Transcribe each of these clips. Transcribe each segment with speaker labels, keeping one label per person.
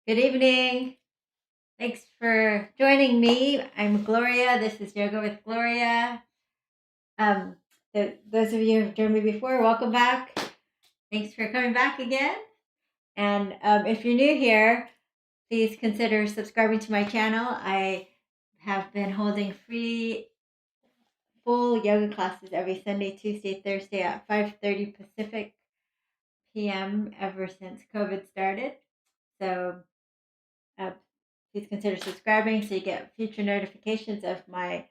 Speaker 1: Good evening. Thanks for joining me. I'm Gloria. This is Yoga with Gloria. Um, those of you who have joined me before, welcome back. Thanks for coming back again. And if you're new here, please consider subscribing to my channel. I have been holding free full yoga classes every Sunday, Tuesday, Thursday at 5:30 Pacific p.m. ever since COVID started. So uh, please consider subscribing so you get future notifications of my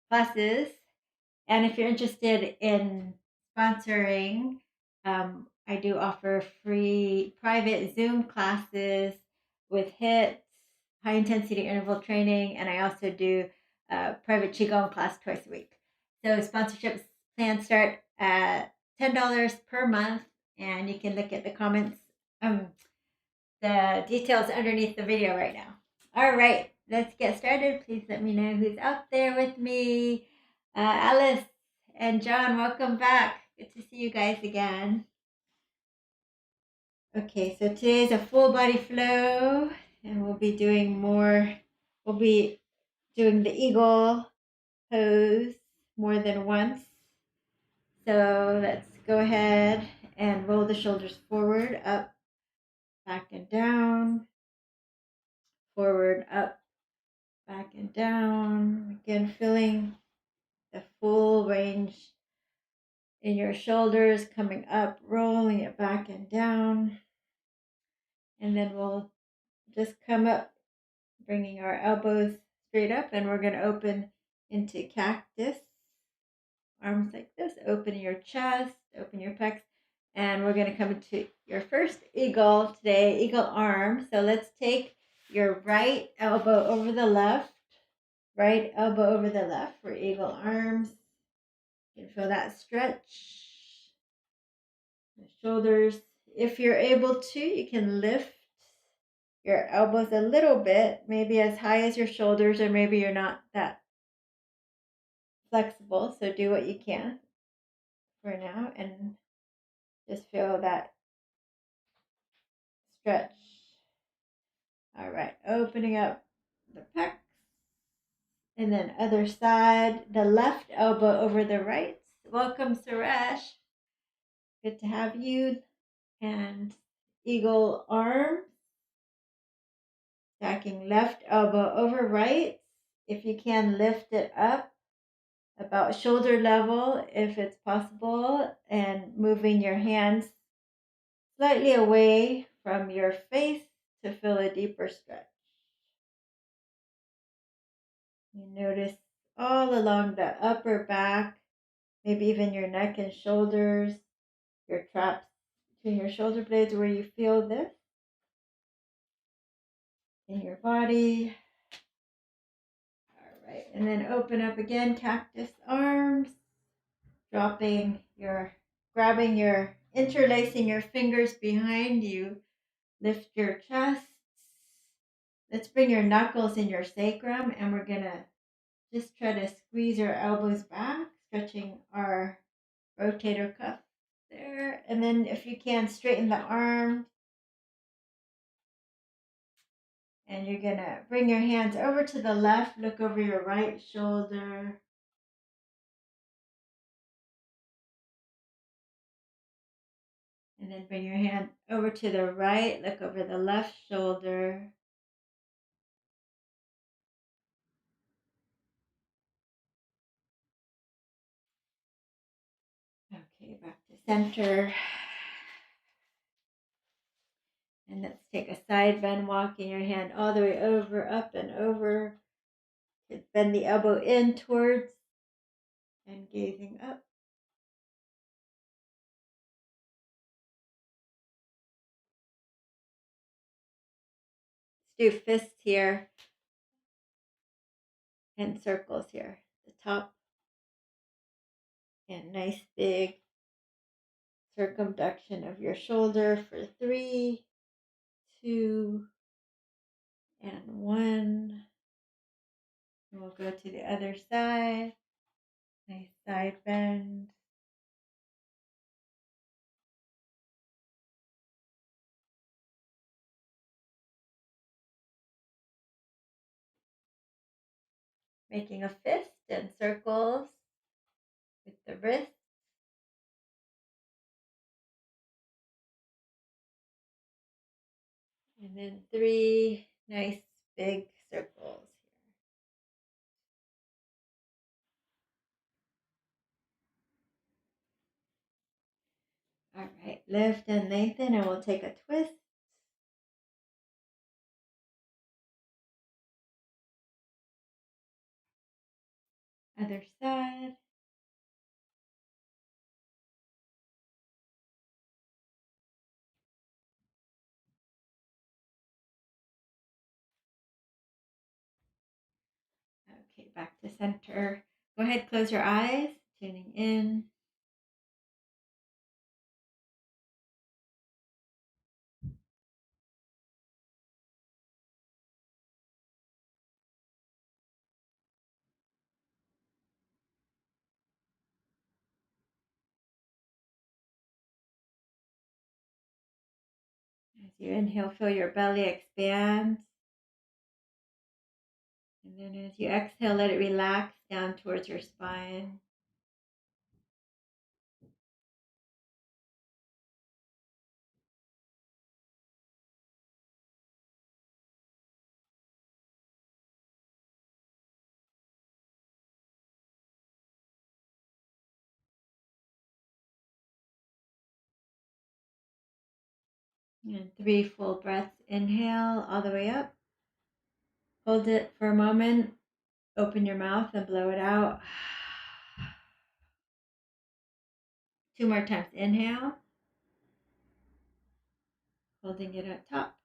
Speaker 1: classes. And if you're interested in sponsoring, I do offer free private Zoom classes with HIIT, high intensity interval training, and I also do a private Qigong class twice a week. So sponsorships plans start at $10 per month, and you can look at the comments, the details underneath the video right now. All right, let's get started. Please let me know who's out there with me. Alice and John, welcome back. Good to see you guys again. Okay, so today's a full body flow, and we'll be doing the eagle pose more than once. So let's go ahead and roll the shoulders forward, up, back, and down, forward, up, back and down. Again, feeling the full range in your shoulders, coming up, rolling it back and down. And then we'll just come up, bringing our elbows straight up, and we're going to open into cactus. Arms like this, open your chest, open your pecs, and we're going to come into your first eagle today, eagle arm. So let's take your right elbow over the left, right elbow over the left for eagle arms. You can feel that stretch. The shoulders. If you're able to, you can lift your elbows a little bit, maybe as high as your shoulders, or maybe you're not that flexible. So do what you can for now and just feel that stretch. All right, opening up the pecs. And then other side, the left elbow over the right. Welcome, Suresh. Good to have you. And eagle arm. Stacking left elbow over right. If you can, lift it up about shoulder level if it's possible, and moving your hands slightly away from your face to feel a deeper stretch. You notice all along the upper back, maybe even your neck and shoulders, your traps between your shoulder blades where you feel this in your body. All right, and then open up again, cactus arms, interlacing your fingers behind you. Lift your chest. Let's bring your knuckles in your sacrum, and we're gonna just try to squeeze our elbows back, stretching our rotator cuff there. And then if you can, straighten the arm. And you're gonna bring your hands over to the left, look over your right shoulder. And then bring your hand over to the right, look over the left shoulder. Okay, back to center. And let's take a side bend, walking your hand all the way over, up and over. Bend the elbow in towards and gazing up. Let's do fists here and circles here. The top and nice big circumduction of your shoulder for 3, 2, and 1. And we'll go to the other side. Nice side bend. making a fist and circles with the wrist. And then 3 nice big circles here. All right, lift and lengthen, and we'll take a twist. Other side. Okay, back to center. Go ahead, close your eyes, tuning in. As you inhale, feel your belly expand. And then as you exhale, let it relax down towards your spine. And 3 full breaths. Inhale all the way up. Hold it for a moment. Open your mouth and blow it out. 2 more times. Inhale. Holding it at top.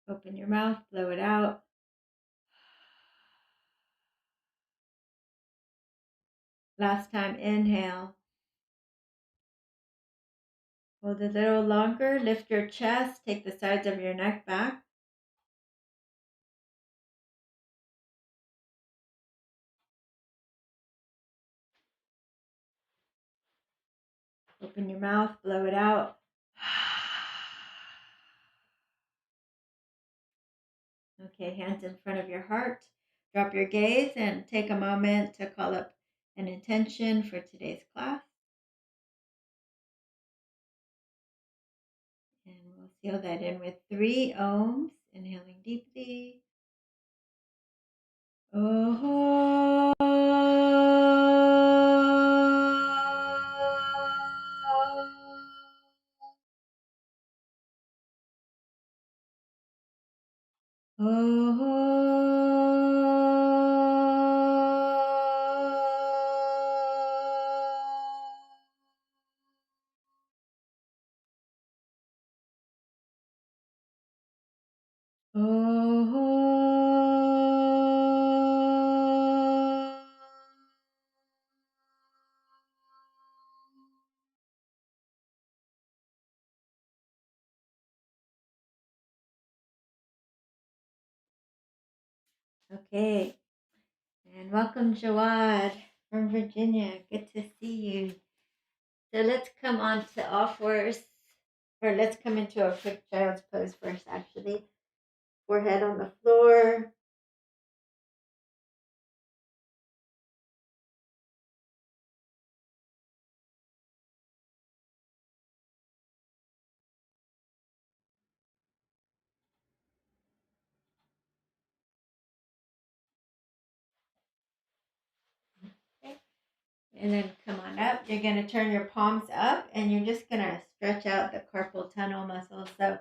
Speaker 1: Open your mouth, blow it out. Last time. Inhale. Hold a little longer. Lift your chest. Take the sides of your neck back. Open your mouth, blow it out. Okay, hands in front of your heart. Drop your gaze and take a moment to call up an intention for today's class. And we'll seal that in with 3 ohms. Inhaling deeply. Oh. Okay, and welcome Jawad from Virginia. Good to see you. So let's come on to all fours, or let's come into a quick child's pose first, actually. Forehead on the floor. Okay. And then come on up. You're going to turn your palms up, and you're just going to stretch out the carpal tunnel muscles. So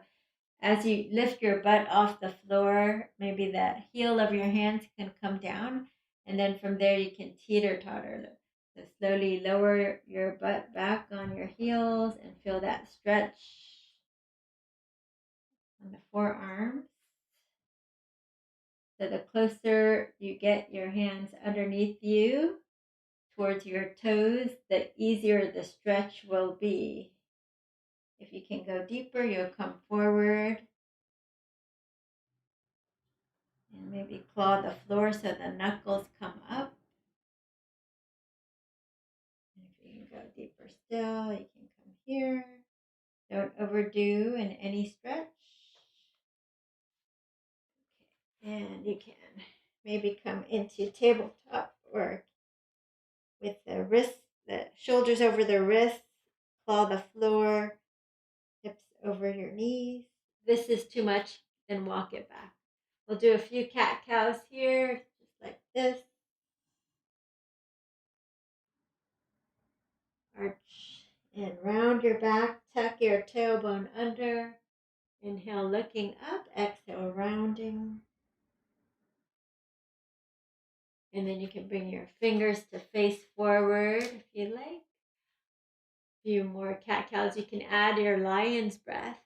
Speaker 1: as you lift your butt off the floor, maybe the heel of your hands can come down, and then from there you can teeter-totter. So slowly lower your butt back on your heels and feel that stretch on the forearms. So the closer you get your hands underneath you towards your toes, the easier the stretch will be. If you can go deeper, you'll come forward and maybe claw the floor so the knuckles come up. And if you can go deeper still, you can come here. Don't overdo in any stretch. Okay. And you can maybe come into tabletop or with the shoulders over the wrists, claw the floor, hips over your knees. If this is too much, then walk it back. We'll do a few cat cows here, just like this. Arch and round your back, tuck your tailbone under. Inhale, looking up, exhale, rounding. And then you can bring your fingers to face forward if you like. A few more cat cows. You can add your lion's breath.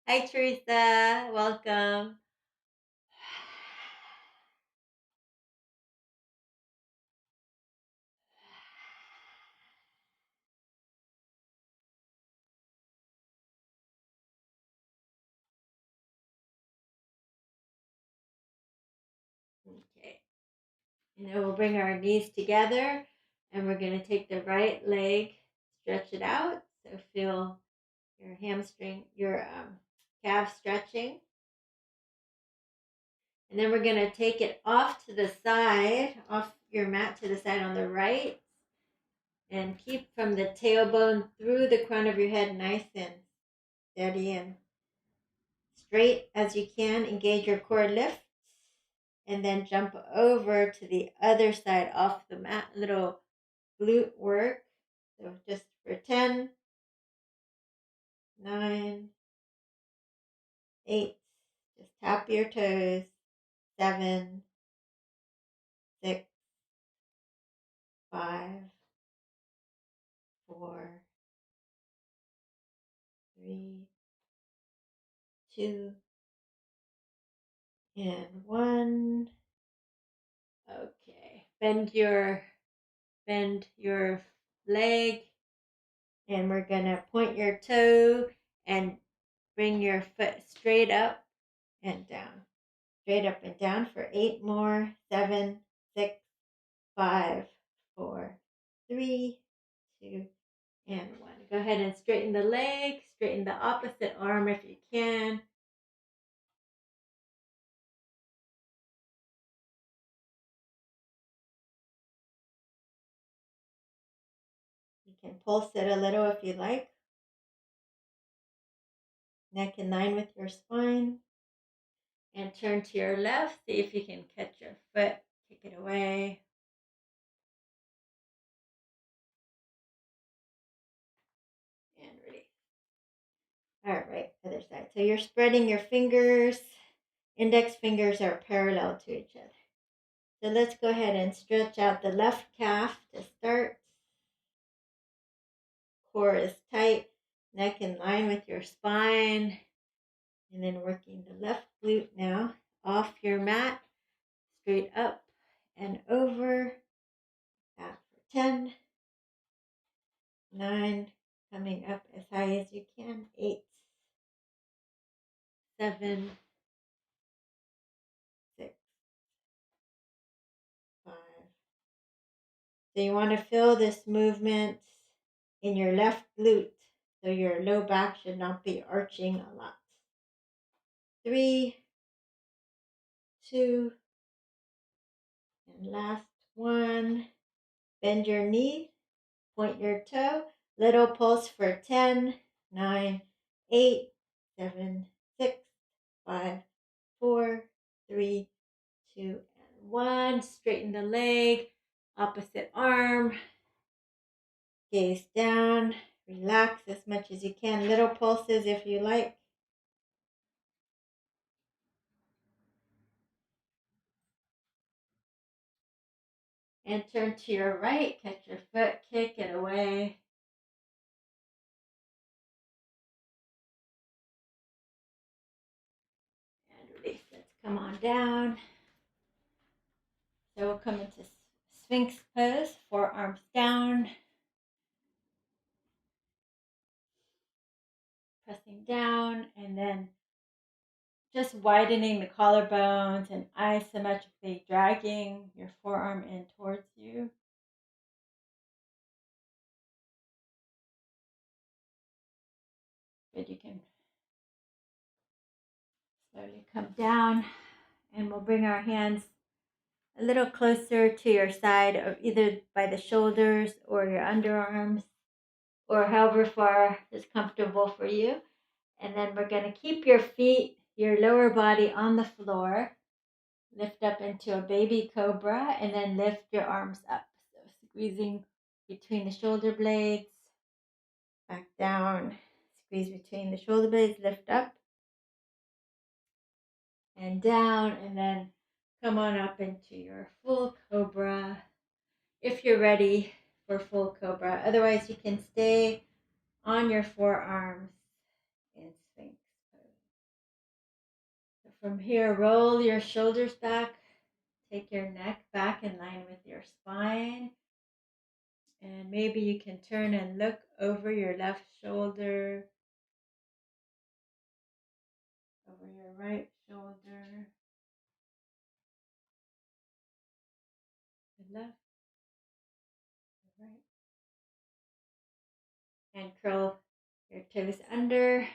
Speaker 1: Hi, Teresa. Welcome. Okay. And then we'll bring our knees together and we're going to take the right leg, stretch it out. So feel your hamstring, your calf stretching. And then we're going to take it off to the side, off your mat to the side on the right. And keep from the tailbone through the crown of your head nice and steady and straight as you can. Engage your core lift. And then jump over to the other side off the mat. Little glute work. So just for 10, 9, 8. Just tap your toes. 7, 6, 5, 4, 3, 2, and 1. Okay. Bend your leg, and we're gonna point your toe and bring your foot straight up and down. Straight up and down for 8 more. 7, 6, 5, 4, 3, 2, and 1. Go ahead and straighten the leg, straighten the opposite arm if you can. You can pulse it a little if you like. Neck in line with your spine. And turn to your left. See if you can catch your foot. Kick it away. And release. All right, other side. So you're spreading your fingers. Index fingers are parallel to each other. So let's go ahead and stretch out the left calf to start. Core is tight. Neck in line with your spine. And then working the left glute now. Off your mat. Straight up and over. Back for 10. 9. Coming up as high as you can. 8. 7. 6. 5. So you want to feel this movement in your left glute. So your low back should not be arching a lot. 3, 2, and last one. Bend your knee, point your toe. Little pulse for 10, 9, 8, 7, 6, 5, 4, 3, 2, and 1. Straighten the leg, opposite arm. Gaze down. Relax as much as you can. Little pulses if you like. And turn to your right. Catch your foot. Kick it away. And release. Let's come on down. So we'll come into Sphinx Pose. Forearms down. Pressing down. And then just widening the collarbones and isometrically dragging your forearm in towards you. Good, you can slowly come down And we'll bring our hands a little closer to your side, or either by the shoulders or your underarms, or however far is comfortable for you. And then we're going to keep your feet, your lower body on the floor. Lift up into a baby cobra, and then lift your arms up. So squeezing between the shoulder blades, back down, squeeze between the shoulder blades, lift up and down, and then come on up into your full cobra if you're ready for full cobra. Otherwise, you can stay on your forearms in Sphinx Pose. So from here, roll your shoulders back, take your neck back in line with your spine, and maybe you can turn and look over your left shoulder, over your right shoulder, the left, the right, and curl your toes under.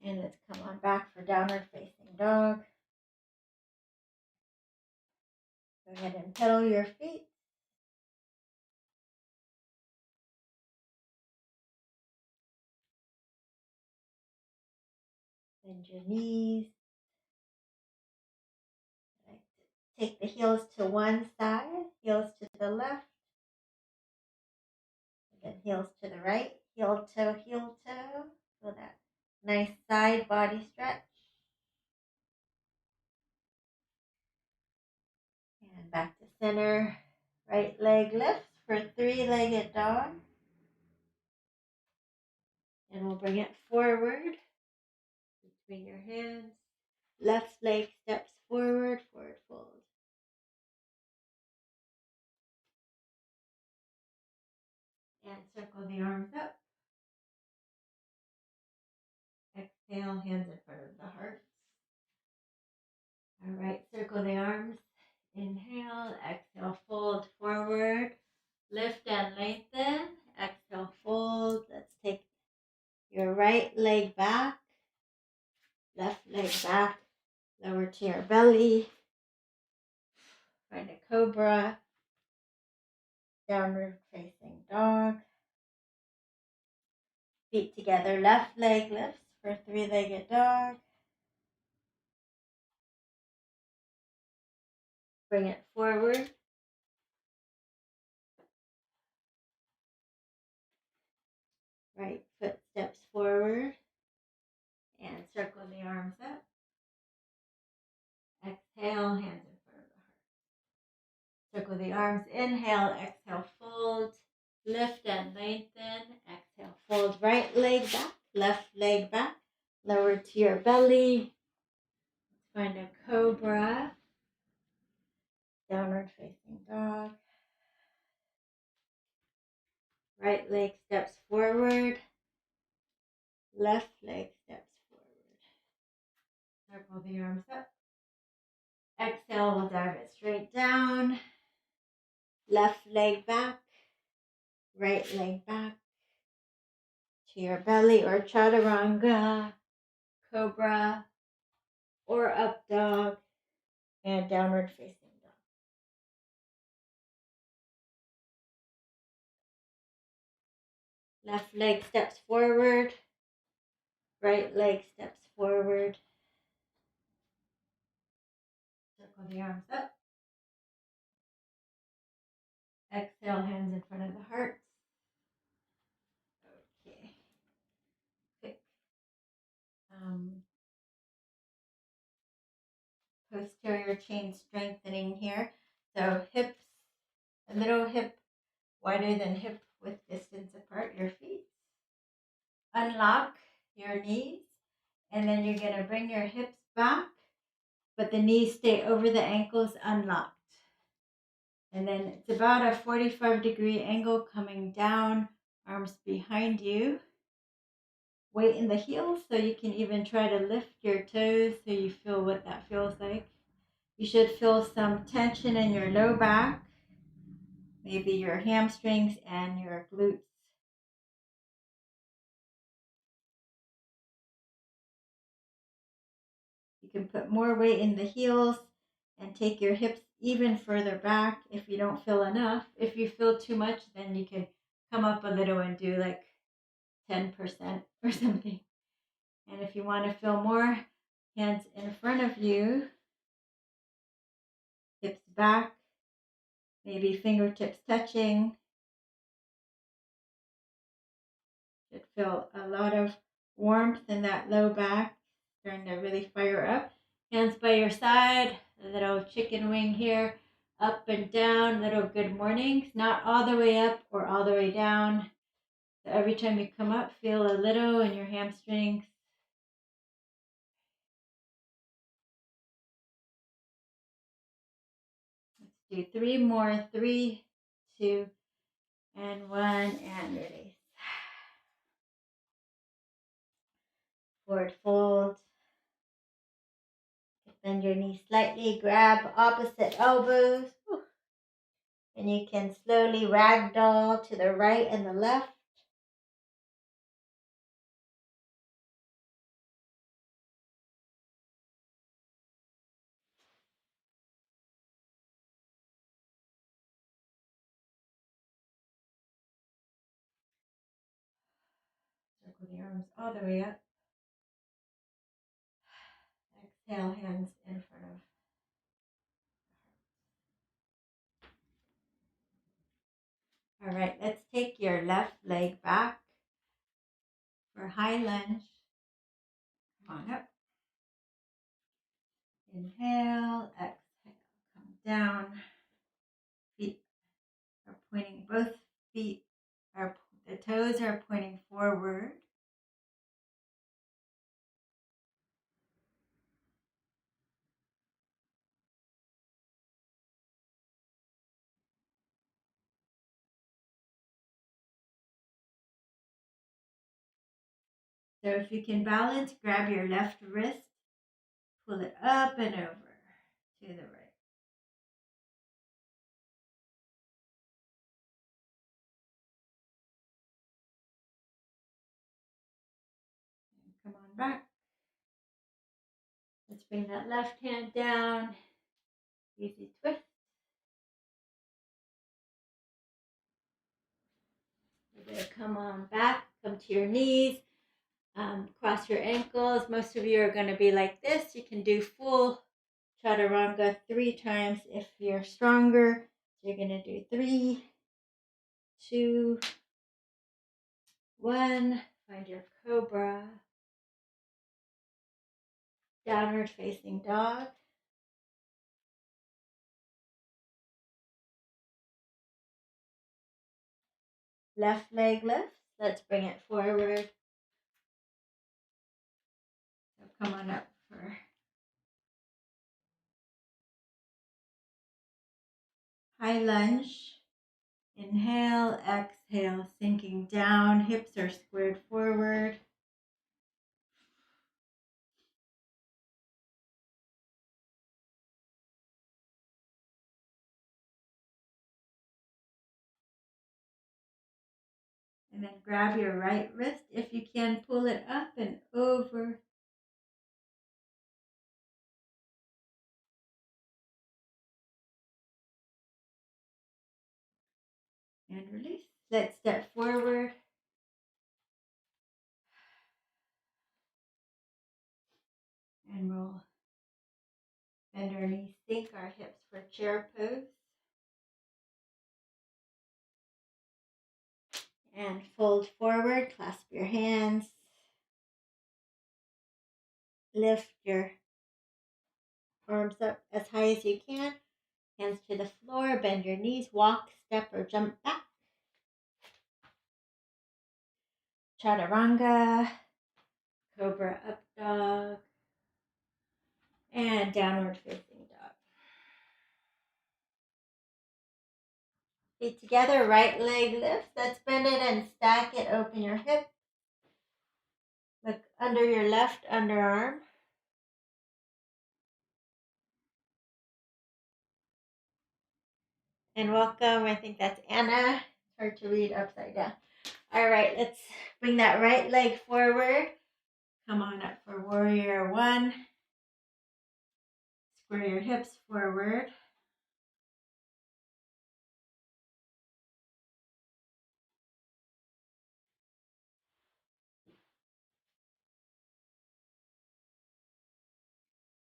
Speaker 1: And let's come on back for downward facing dog. Go ahead and pedal your feet. Bend your knees. Take the heels to one side, heels to the left, and then heels to the right, heel toe, heel toe. So that nice side body stretch. And back to center. Right leg lifts for three-legged dog. And we'll bring it forward between your hands. Left leg steps forward, forward fold. And circle the arms up. Exhale, hands in front of the heart. All right, circle the arms. Inhale, exhale, fold forward. Lift and lengthen. Exhale, fold. Let's take your right leg back. Left leg back. Lower to your belly. Find a cobra. Downward facing dog. Feet together. Left leg lifts for three-legged dog. Bring it forward. Right foot steps forward. And circle the arms up. Exhale, hands in front of the heart. Circle the arms. Inhale, exhale, fold. Lift and lengthen. Exhale, fold. Right leg back, left leg back. Lower to your belly. Find a cobra. Downward facing dog. Right leg steps forward. Left leg steps forward. Circle the arms up. Exhale, we'll dive it straight down. Left leg back. Right leg back. To your belly or chaturanga, cobra, or up dog, and downward facing dog. Left leg steps forward, right leg steps forward. Circle the arms up. Exhale, hands in front of the heart. Okay. Quick posterior chain strengthening here. So hips, a little hip wider than hip width distance apart, your feet. Unlock your knees, and then you're going to bring your hips back, but the knees stay over the ankles unlocked. And then it's about a 45-degree angle coming down, arms behind you. Weight in the heels, so you can even try to lift your toes so you feel what that feels like. You should feel some tension in your low back, maybe your hamstrings and your glutes. You can put more weight in the heels And take your hips even further back if you don't feel enough. If you feel too much, then you can come up a little and do like 10% or something. And if you want to feel more, hands in front of you, hips back, maybe fingertips touching. Should feel a lot of warmth in that low back, starting to really fire up. Hands by your side, a little chicken wing here, up and down, little good mornings, not all the way up or all the way down. So every time you come up, feel a little in your hamstrings. Let's do 3 more. 3, 2, and 1, and release. Forward fold. Bend your knees slightly, grab opposite elbows. And you can slowly ragdoll to the right and the left. Circle the arms all the way up. Exhale, hands in front of. All right, let's take your left leg back for high lunge. Come on up. Inhale, exhale, come down. Feet are pointing, both feet are, the toes are pointing forward. So if you can balance, grab your left wrist, pull it up and over to the right. And come on back. Let's bring that left hand down. Easy twist. You're going to come on back, come to your knees, cross your ankles. Most of you are going to be like this. You can do full chaturanga 3 times if you're stronger. So you're going to do 3, 2, 1. Find your Cobra. Downward facing dog. Left leg lifts. Let's bring it forward. So come on up for high lunge. Inhale, exhale, sinking down. Hips are squared forward. And then grab your right wrist. If you can, pull it up and over. And release. Let's step forward. And we'll bend our knees, sink our hips for chair pose. And fold forward, clasp your hands. Lift your arms up as high as you can. Hands to the floor, bend your knees, walk, step, or jump back. Chaturanga, Cobra up dog, and downward facing dog. Feet together, right leg lifts. Let's bend it and stack it. Open your hip. Look under your left underarm. And welcome. I think that's Anna. It's hard to read upside down. All right, let's bring that right leg forward. Come on up for warrior 1. for your hips forward.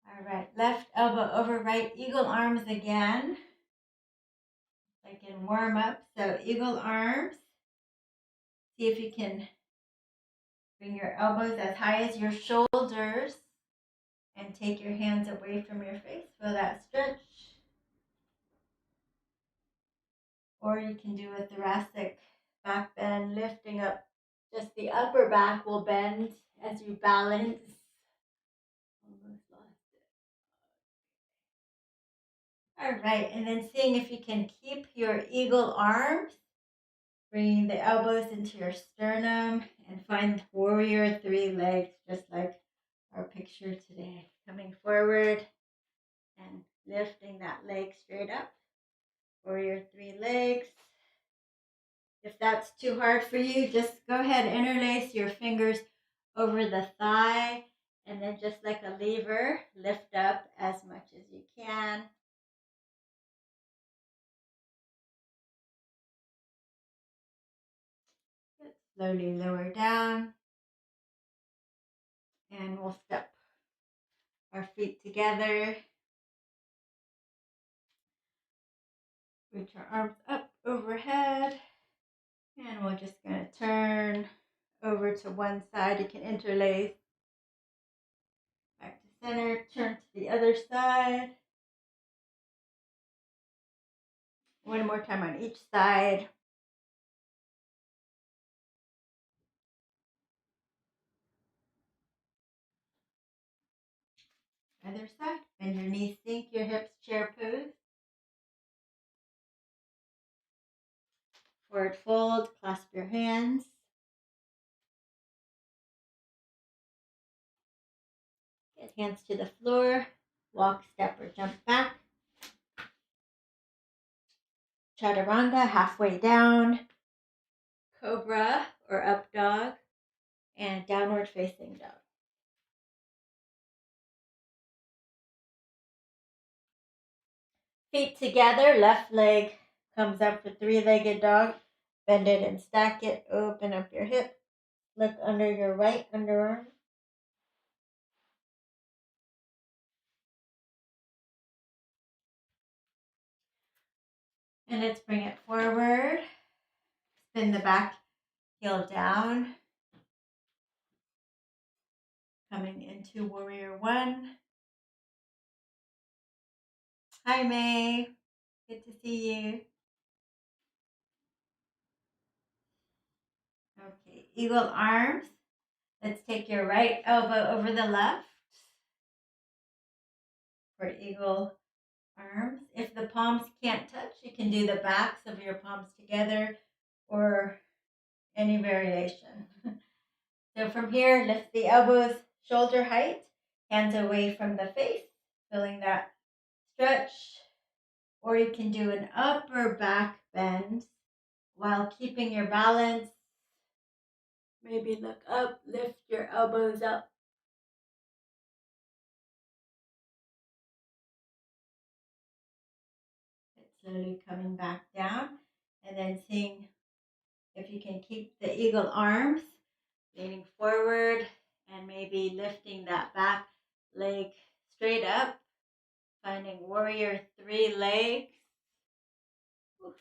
Speaker 1: All right, left elbow over right, eagle arms again. Like in warm up. So eagle arms. See if you can bring your elbows as high as your shoulders and take your hands away from your face. Feel that stretch. Or you can do a thoracic back bend, lifting up. Just the upper back will bend as you balance. Almost lost it. All right, and then seeing if you can keep your eagle arms, bringing the elbows into your sternum, and find warrior three legs, just like our picture today. Coming forward and lifting that leg straight up. Warrior three legs. If that's too hard for you, just go ahead and interlace your fingers over the thigh, and then just like a lever, lift up as much as you can. Slowly lower down, and we'll step our feet together. Reach our arms up overhead, and we're just going to turn over to one side. You can interlace back to center, turn to the other side. One more time on each side. Other side. Bend your knees, sink your hips, chair pose. Forward fold, clasp your hands. Get hands to the floor. Walk, step, or jump back. Chaturanga, halfway down. Cobra, or up dog. And downward facing dog. Feet together, left leg comes up for three-legged dog. Bend it and stack it. Open up your hip. Look under your right underarm. And let's bring it forward. Spin the back heel down. Coming into warrior one. Hi, May. Good to see you. Okay, eagle arms. Let's take your right elbow over the left for eagle arms. If the palms can't touch, you can do the backs of your palms together or any variation. So from here, lift the elbows shoulder height, hands away from the face, feeling that stretch. Or you can do an upper back bend while keeping your balance. Maybe look up, lift your elbows up. Slowly coming back down, and then seeing if you can keep the eagle arms, leaning forward, and maybe lifting that back leg straight up, finding warrior three legs. Oof.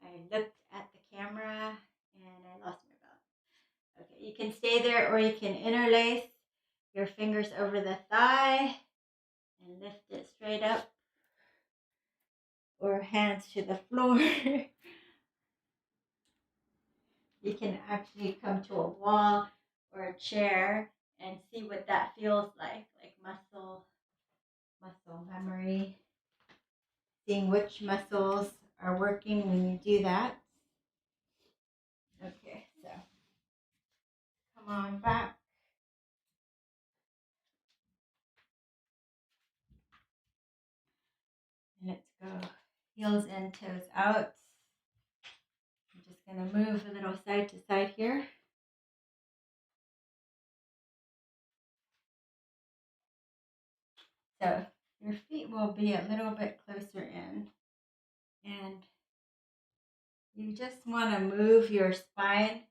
Speaker 1: I looked at the camera and I lost my balance. Okay, you can stay there or you can interlace your fingers over the thigh and lift it straight up, or hands to the floor. You can actually come to a wall or a chair and see what that feels like muscle memory, seeing which muscles are working when you do that. Okay, so come on back. Let's go heels in, toes out. I'm just going to move a little side to side here. So your feet will be a little bit closer in, and you just want to move your spine.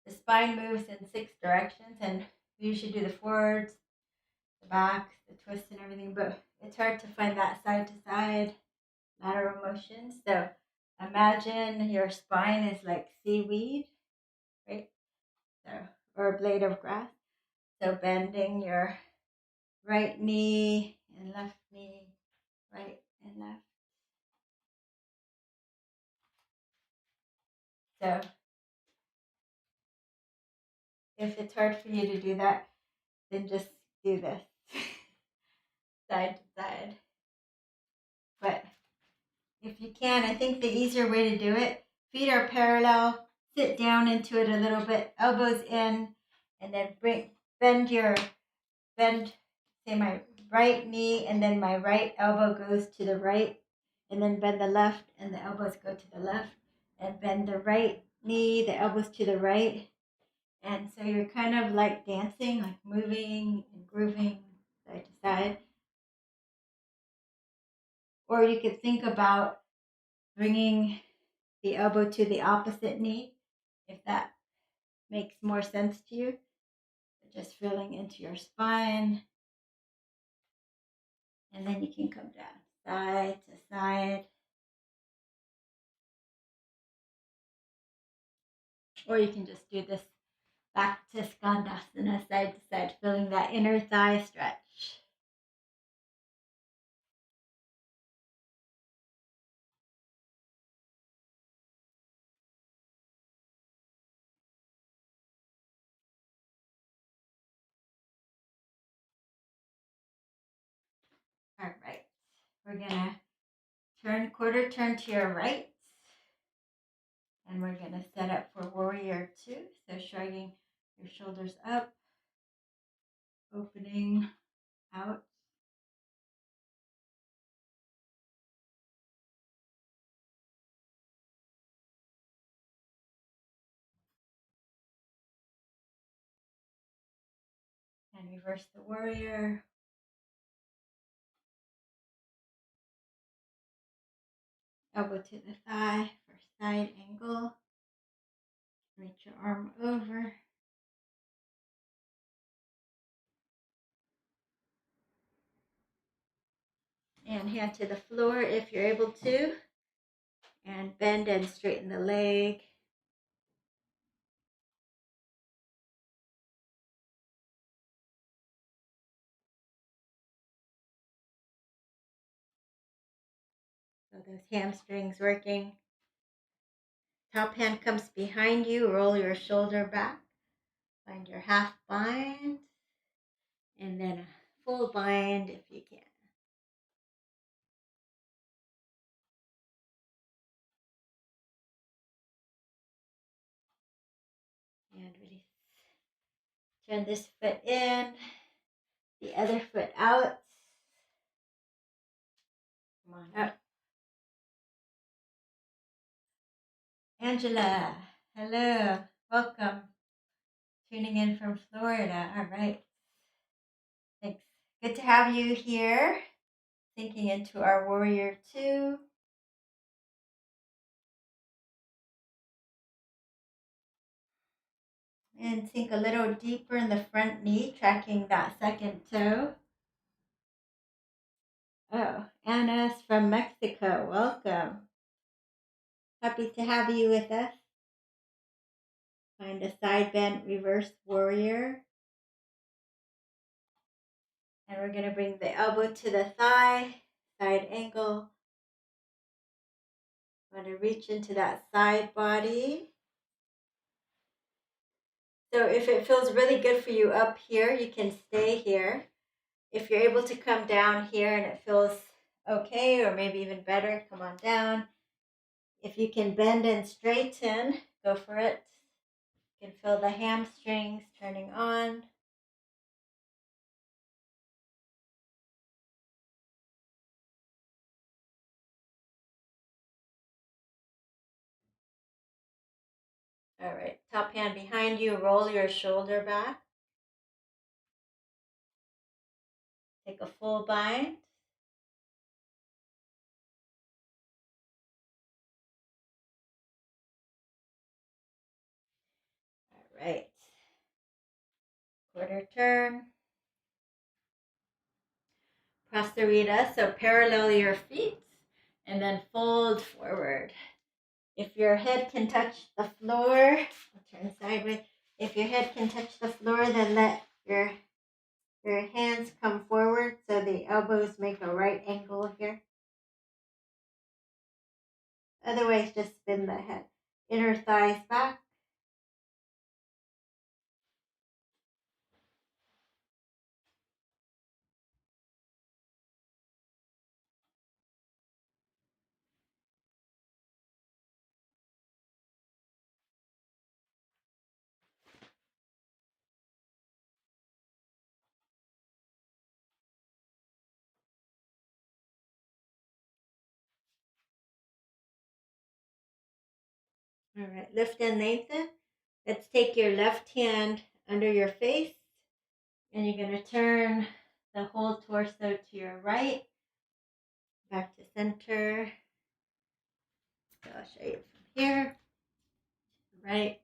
Speaker 1: The spine moves in 6 directions, and we usually do the forwards, the backs, the twists, and everything, but it's hard to find that side to side lateral motion. So imagine your spine is like seaweed, right? So, or a blade of grass. So bending your right knee and left knee, right and left. So if it's hard for you to do that, then just do this side to side. But if you can, I think the easier way to do it, feet are parallel, sit down into it a little bit, elbows in, and then bend, say my right knee, and then my right elbow goes to the right, and then bend the left, and the elbows go to the left, and bend the right knee, the elbows to the right. And so you're kind of like dancing, like moving and grooving side to side. Or you could think about bringing the elbow to the opposite knee, if that makes more sense to you. Just feeling into your spine. And then you can come down side to side. Or you can just do this back to Skandasana, side to side, feeling that inner thigh stretch. All right. We're going to quarter turn to your right. And we're going to set up for warrior 2. So shrugging your shoulders up, opening out. And reverse the warrior. Elbow to the thigh for side angle. Reach your arm over. And hand to the floor if you're able to. And bend and straighten the leg. So those hamstrings working. Top hand comes behind you. Roll your shoulder back. Find your half bind. And then a full bind if you can. And release. Turn this foot in. The other foot out. Come on up. Angela, hello. Welcome. Tuning in from Florida. All right. Thanks. Good to have you here. Sinking into our warrior 2. And sink a little deeper in the front knee, tracking that second toe. Oh, Anna's from Mexico. Welcome. Happy to have you with us. Find a side bend reverse warrior. And we're going to bring the elbow to the thigh, side angle. Want to reach into that side body. So if it feels really good for you up here, you can stay here. If you're able to come down here and it feels okay, or maybe even better, come on down. If you can bend and straighten, go for it. You can feel the hamstrings turning on. All right, top hand behind you, roll your shoulder back. Take a full bind. All right. Quarter turn. Posterior, so parallel your feet and then fold forward. If your head can touch the floor, I'll turn sideways. If your head can touch the floor, then let your hands come forward so the elbows make a right angle here. Otherwise, just spin the head. Inner thighs back. All right, lift and lengthen. Let's take your left hand under your face, and you're going to turn the whole torso to your right, back to center. So I'll show you from here, right.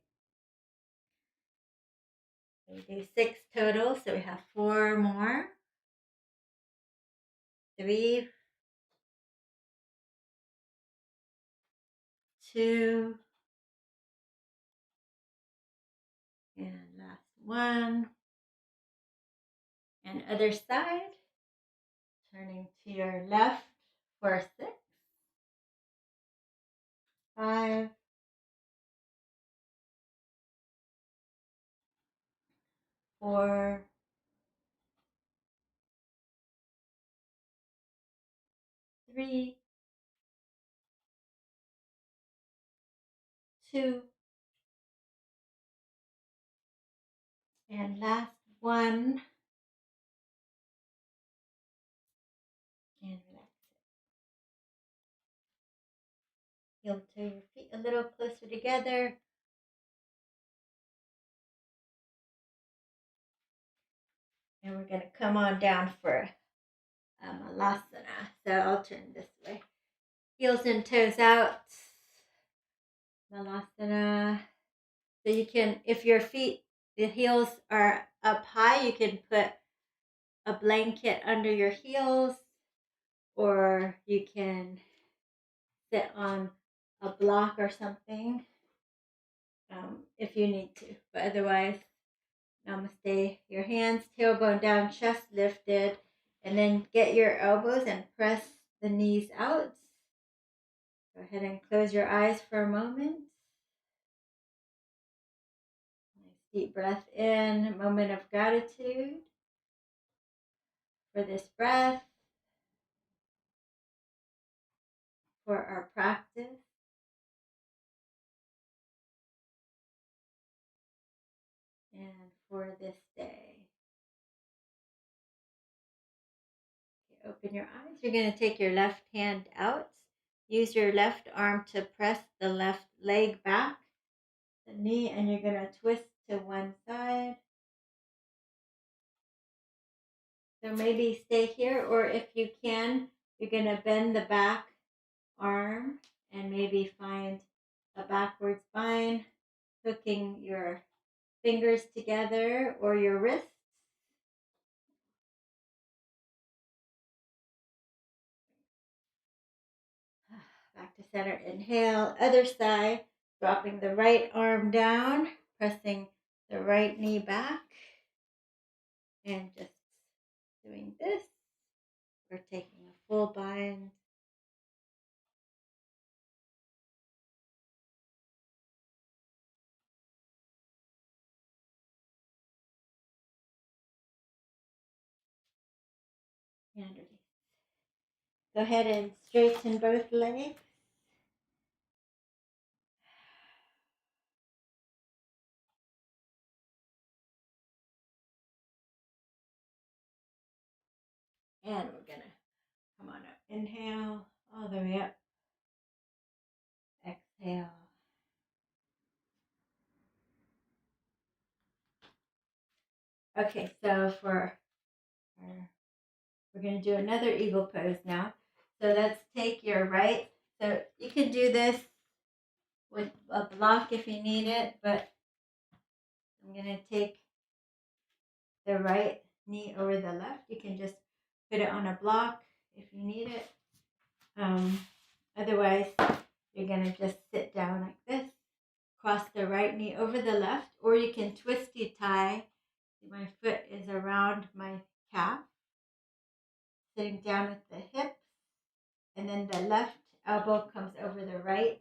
Speaker 1: We do 6 total, so we have 4 more. 3, 2, and last one. And other side, turning to your left for 6, 5, 4, 3, 2, and last one. And relax it. Heel to your feet a little closer together. And we're going to come on down for Malasana. So I'll turn this way. Heels and toes out. Malasana. So you can, if your feet, the heels are up high, you can put a blanket under your heels, or you can sit on a block or something if you need to. But otherwise, namaste. Your hands, tailbone down, chest lifted, and then get your elbows and press the knees out. Go ahead and close your eyes for a moment. Nice deep breath in, a moment of gratitude for this breath, for our practice. And for this day. Okay, open your eyes. You're going to take your left hand out. Use your left arm to press the left leg back, the knee, and you're going to twist to one side. So maybe stay here, or if you can, you're going to bend the back arm and maybe find a backward spine, hooking your fingers together or your wrists. Back to center, inhale, other side, dropping the right arm down, pressing the right knee back, and just doing this. We're taking a full bind. And release. Go ahead and straighten both legs. And we're going to come on up. Inhale, all the way up. Exhale. Okay, so for our We're going to do another eagle pose now. So let's take your right. So you can do this with a block if you need it, but I'm going to take the right knee over the left. You can just put it on a block if you need it. Otherwise, you're going to just sit down like this. Cross the right knee over the left, or you can twisty tie. My foot is around my calf, sitting down with the hips, and then the left elbow comes over the right.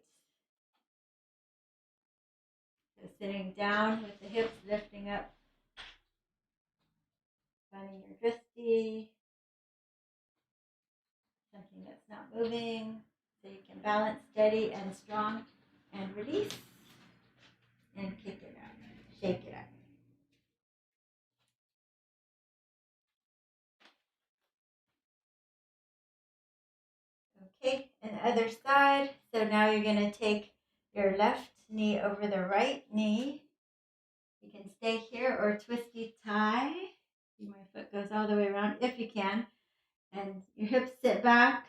Speaker 1: So sitting down with the hips lifting up, finding your twisty, something that's not moving, so you can balance steady and strong, and release, and kick it out, shake it out. Okay, and the other side. So now you're going to take your left knee over the right knee. You can stay here or twisty tie. See, my foot goes all the way around if you can. And your hips sit back.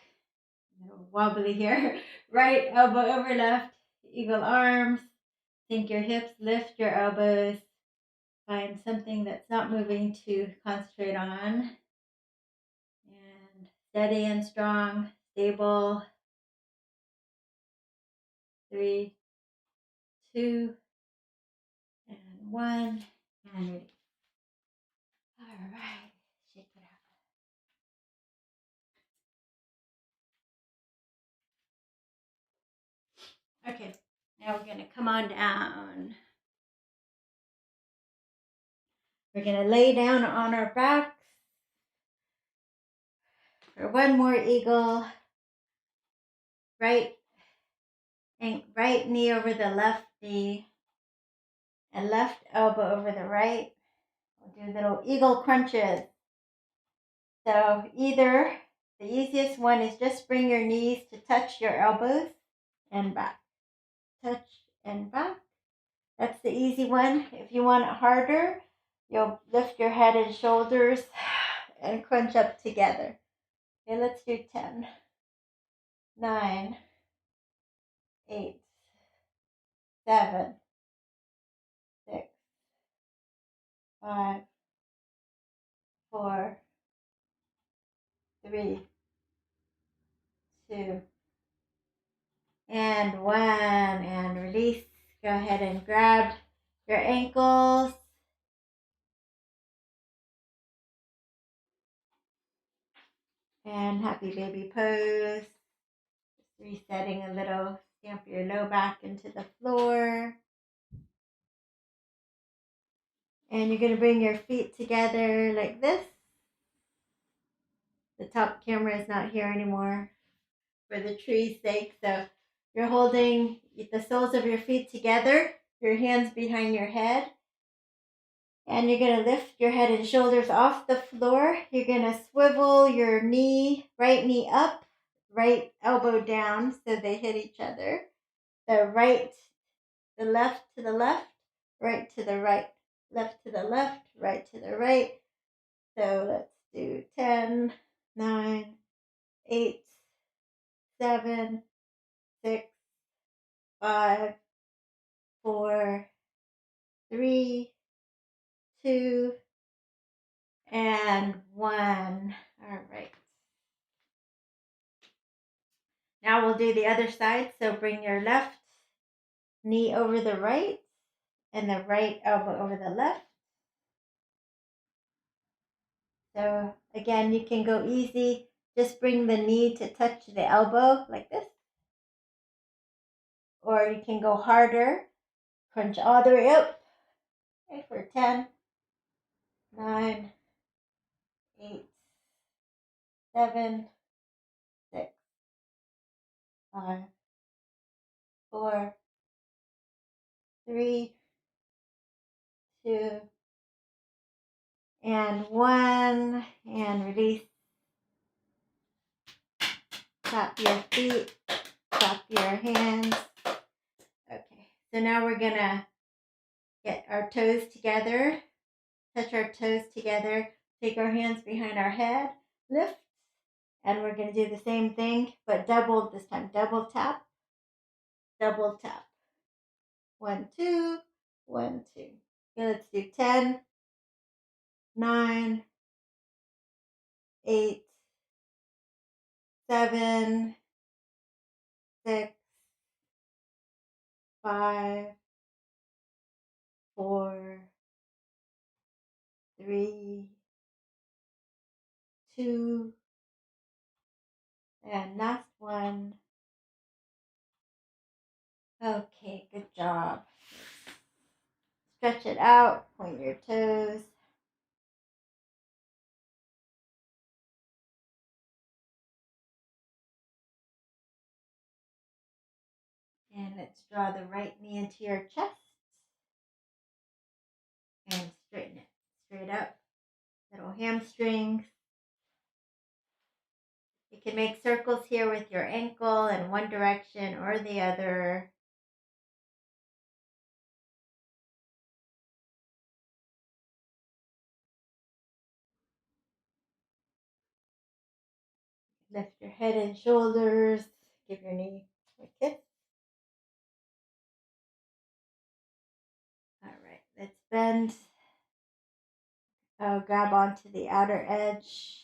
Speaker 1: Wobbly here. Right elbow over left. Eagle arms. Sink your hips. Lift your elbows. Find something that's not moving to concentrate on. And steady and strong. Stable. 3, 2, and 1, and release. All right, shake it out. Okay, now we're going to come on down. We're going to lay down on our backs for one more eagle. Right knee over the left knee, and left elbow over the right. We'll do little eagle crunches. So either the easiest one is just bring your knees to touch your elbows and back. Touch and back. That's the easy one. If you want it harder, you'll lift your head and shoulders and crunch up together. Okay, let's do 10, 9, 8, 7, 6, 5, 4, 3, 2, and 1. And release. Go ahead and grab your ankles. And happy baby pose. Just resetting a little. Stamp your low back into the floor. And you're going to bring your feet together like this. The top camera is not here anymore for the tree's sake. So you're holding the soles of your feet together, your hands behind your head. And you're going to lift your head and shoulders off the floor. You're going to swivel your knee, right knee up, right elbow down so they hit each other. The left to the left, right to the right, left to the left, right to the right. So let's do 10, 9, 8, 7, 6, 5, 4, 3, 2, and 1. All right. Now we'll do the other side. So bring your left knee over the right and the right elbow over the left. So again, you can go easy. Just bring the knee to touch the elbow like this. Or you can go harder. Crunch all the way up. Okay, for 10, 9, 8, 7, 6, 5, 4, 3, 2, and 1. And release. Tap your feet. Tap your hands. Okay, so now we're going to get our toes together. Touch our toes together. Take our hands behind our head. lift. And we're going to do the same thing, but double this time. Double tap, double tap. 1, 2, 1, 2. Okay, let's do 10, 9, 8, 7, 6, 5, 4, 3, 2, and last one. Okay, good job. Stretch it out, point your toes. And let's draw the right knee into your chest and straighten it straight up. Little hamstrings. You can make circles here with your ankle in one direction or the other. Lift your head and shoulders. Give your knee a kiss. All right, let's bend. Grab onto the outer edge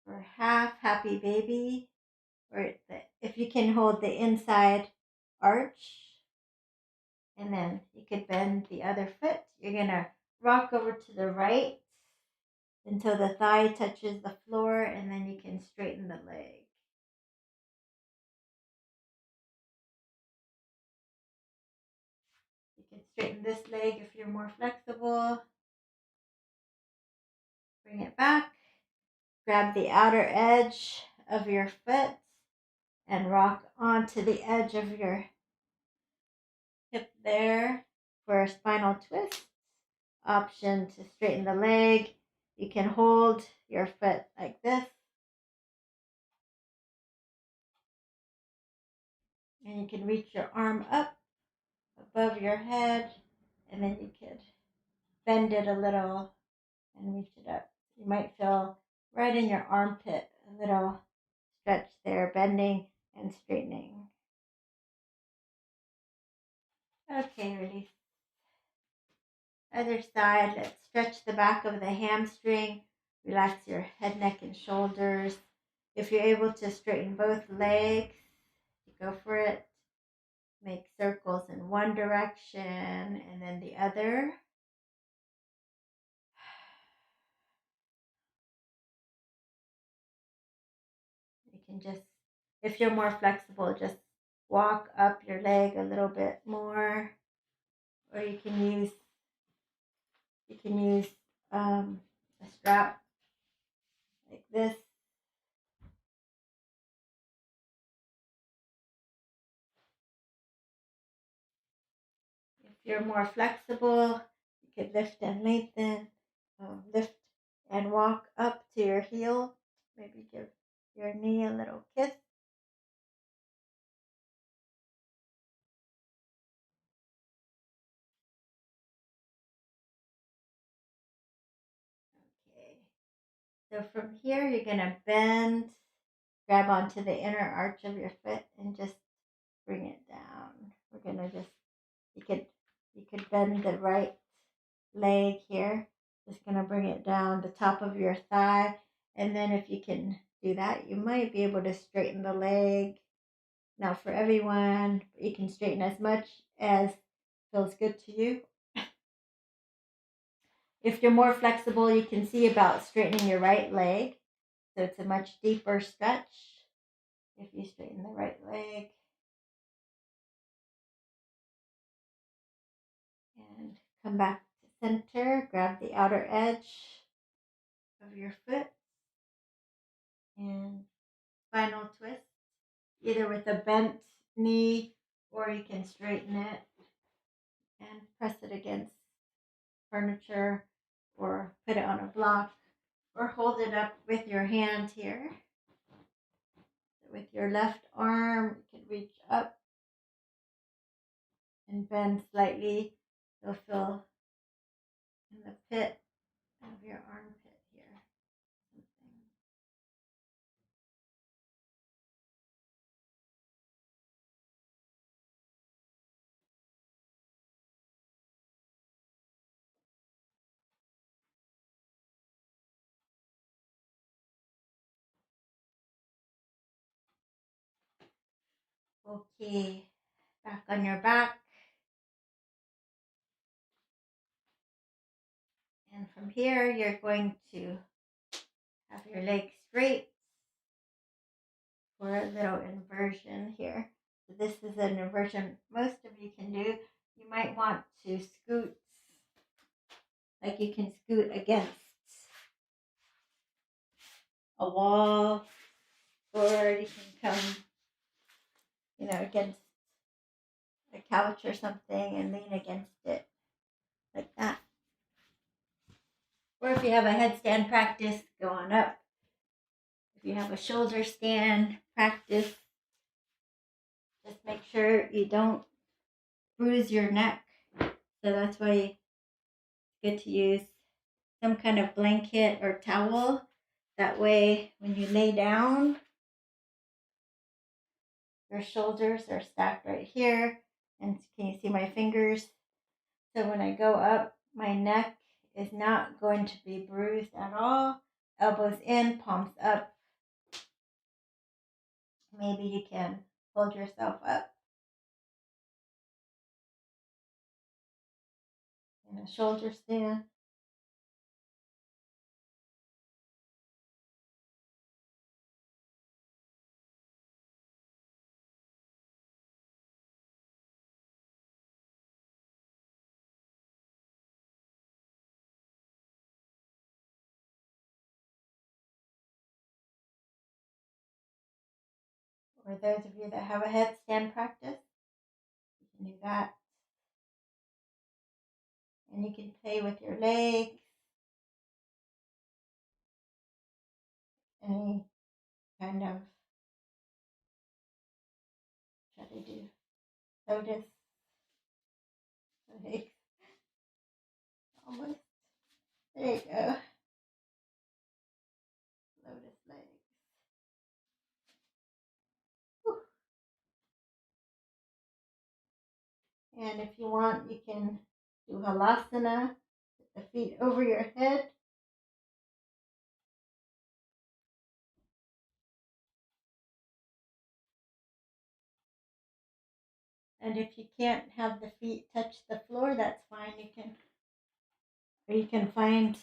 Speaker 1: for half happy baby, or if you can hold the inside arch, and then you could bend the other foot. You're gonna rock over to the right until the thigh touches the floor, and then you can straighten the leg. You can straighten this leg if you're more flexible. Bring it back. Grab the outer edge of your foot and rock onto the edge of your hip there for a spinal twist. Option to straighten the leg. You can hold your foot like this. And you can reach your arm up above your head, and then you could bend it a little and reach it up. You might feel right in your armpit a little stretch there, bending and straightening. Okay, release. Other side, let's stretch the back of the hamstring, relax your head, neck, and shoulders. If you're able to straighten both legs, go for it. Make circles in one direction and then the other. You can just, if you're more flexible, just walk up your leg a little bit more, or you can use a strap like this. If you're more flexible, you could lift and lengthen, lift and walk up to your heel. Maybe give your knee a little kiss. Okay. So from here, you're going to bend, grab onto the inner arch of your foot and just bring it down. We're going to just, you could bend the right leg here. Just going to bring it down the top of your thigh. And then if you can do that, you might be able to straighten the leg. Now for everyone, you can straighten as much as feels good to you. If you're more flexible, you can see about straightening your right leg. So it's a much deeper stretch if you straighten the right leg. And come back to center. Grab the outer edge of your foot and final twist, either with a bent knee or you can straighten it and press it against furniture or put it on a block or hold it up with your hand here. With your left arm, you can reach up and bend slightly. You'll feel in the pit of your armpit here. Okay, back on your back. And from here, you're going to have your legs straight for a little inversion here. So this is an inversion most of you can do. You might want to scoot, like you can scoot against a wall, or you can come, against a couch or something and lean against it like that. Or if you have a headstand practice, go on up. If you have a shoulder stand practice, just make sure you don't bruise your neck. So that's why it's good to use some kind of blanket or towel. That way, when you lay down, your shoulders are stacked right here. And can you see my fingers? So when I go up, my neck is not going to be bruised at all. Elbows in, palms up. Maybe you can hold yourself up in a shoulder stand. Or those of you that have a headstand practice, you can do that. And you can play with your legs, any kind of, what do they do? Lotus legs, almost. There you go. Lotus legs. Whew. And if you want, you can do Malasana, with the feet over your head. And if you can't have the feet touch the floor, that's fine. You can find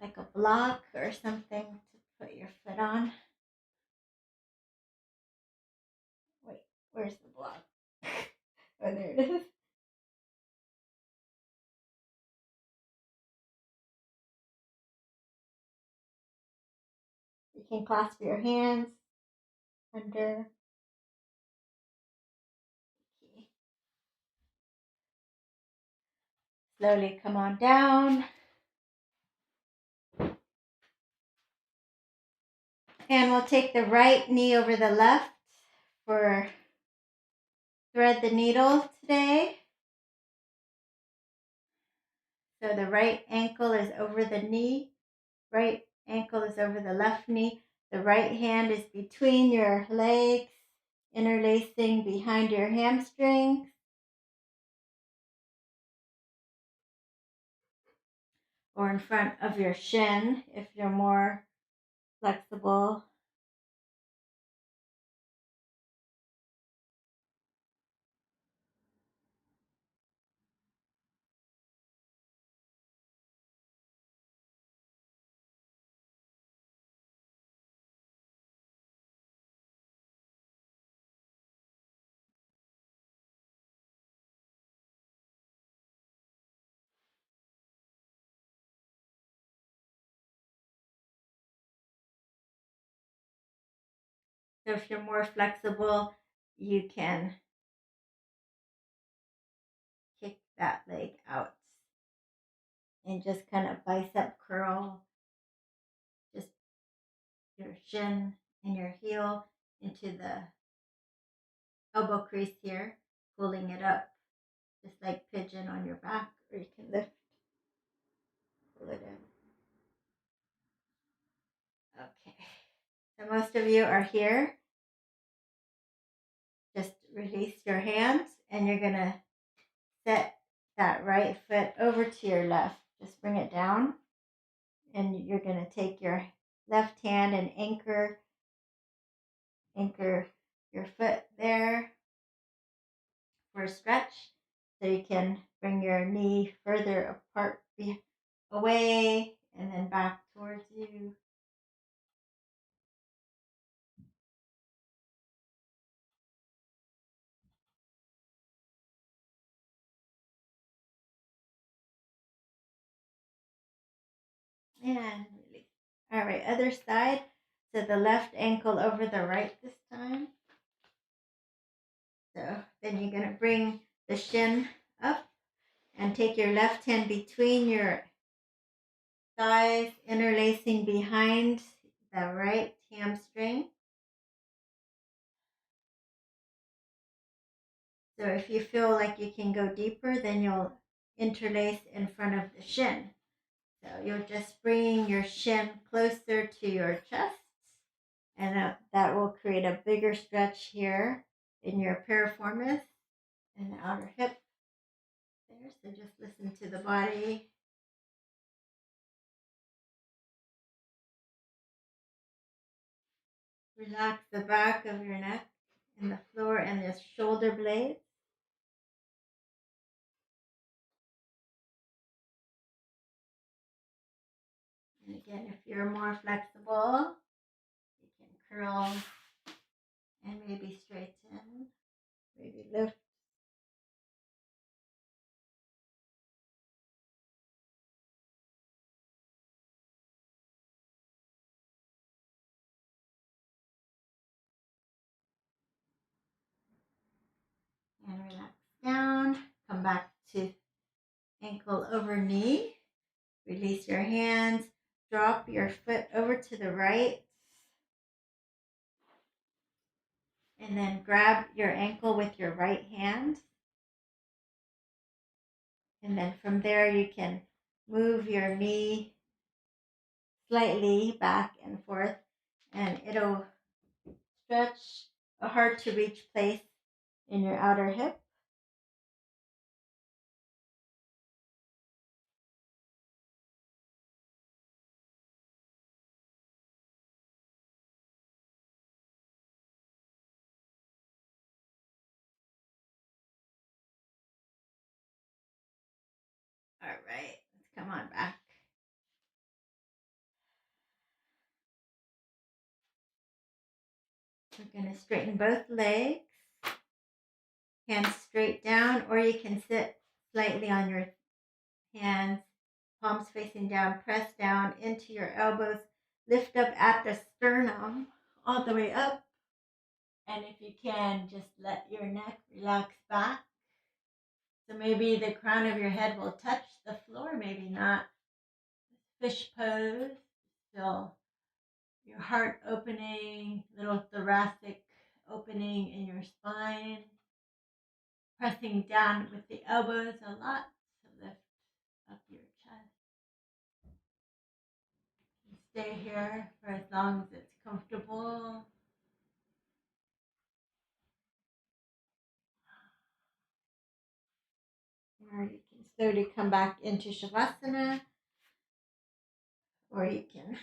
Speaker 1: like a block or something to put your foot on. Wait, where's the block? Oh, there it is. You can clasp your hands under. Okay. Slowly come on down. And we'll take the right knee over the left for thread the needle today. So the right ankle is over the knee. Right ankle is over the left knee. The right hand is between your legs, interlacing behind your hamstrings. Or in front of your shin if you're more flexible. So if you're more flexible, you can kick that leg out and just kind of bicep curl just your shin and your heel into the elbow crease here, pulling it up just like pigeon on your back, or you can lift, pull it in. Okay, so most of you are here. Just release your hands and you're going to set that right foot over to your left. Just bring it down and you're going to take your left hand and anchor your foot there for a stretch. So you can bring your knee further apart, away, and then back towards you. And release. All right, other side. So the left ankle over the right this time. So then you're going to bring the shin up and take your left hand between your thighs, interlacing behind the right hamstring. So if you feel like you can go deeper, then you'll interlace in front of the shin. So you're just bringing your shin closer to your chest, and that will create a bigger stretch here in your piriformis and the outer hip there. So just listen to the body. Relax the back of your neck and the floor and the shoulder blades. And again, if you're more flexible, you can curl and maybe straighten, maybe lift. And relax down. Come back to ankle over knee. Release your hands. Drop your foot over to the right. And then grab your ankle with your right hand. And then from there, you can move your knee slightly back and forth. And it'll stretch a hard to reach place in your outer hip. All right, let's come on back. We're going to straighten both legs. Hands straight down, or you can sit slightly on your hands, palms facing down, press down into your elbows, lift up at the sternum, all the way up. And if you can, just let your neck relax back. So maybe the crown of your head will touch the floor, maybe not. Fish pose, still your heart opening, little thoracic opening in your spine. Pressing down with the elbows a lot to lift up your chest. Stay here for as long as it's comfortable. Or you can slowly come back into Shavasana. Or you can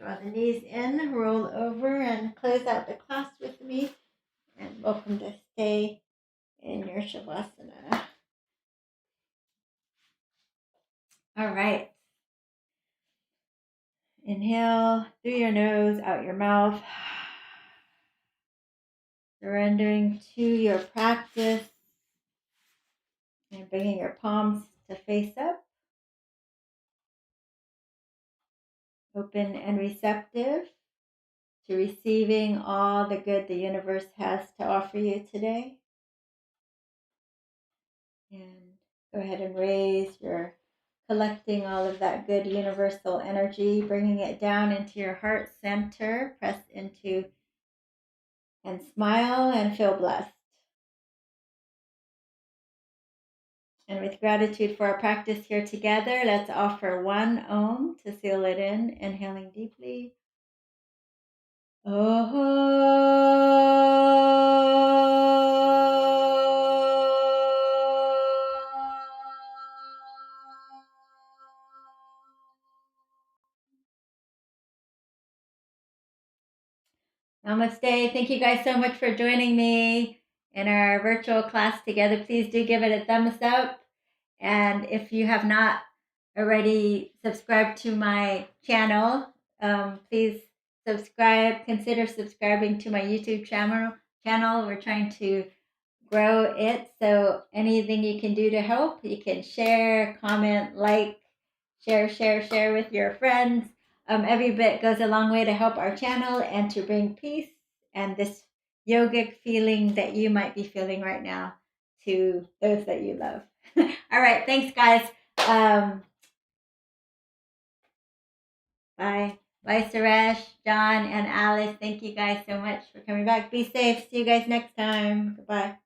Speaker 1: draw the knees in, roll over, and close out the class with me. And welcome to stay in your Shavasana. All right. Inhale through your nose, out your mouth. Surrendering to your practice and bringing your palms to face up. Open and receptive to receiving all the good the universe has to offer you today. And go ahead and raise your collecting all of that good universal energy, bringing it down into your heart center. Press into and smile and feel blessed. And with gratitude for our practice here together, let's offer one Om to seal it in, inhaling deeply. Namaste. Thank you guys so much for joining me in our virtual class together. Please do give it a thumbs up. And if you have not already subscribed to my channel, please subscribe. Consider subscribing to my YouTube channel. We're trying to grow it. So anything you can do to help, you can share, comment, like, share with your friends. Every bit goes a long way to help our channel and to bring peace and this yogic feeling that you might be feeling right now to those that you love. All right. Thanks, guys. Bye. Bye, Suresh, John, and Alice. Thank you guys so much for coming back. Be safe. See you guys next time. Goodbye.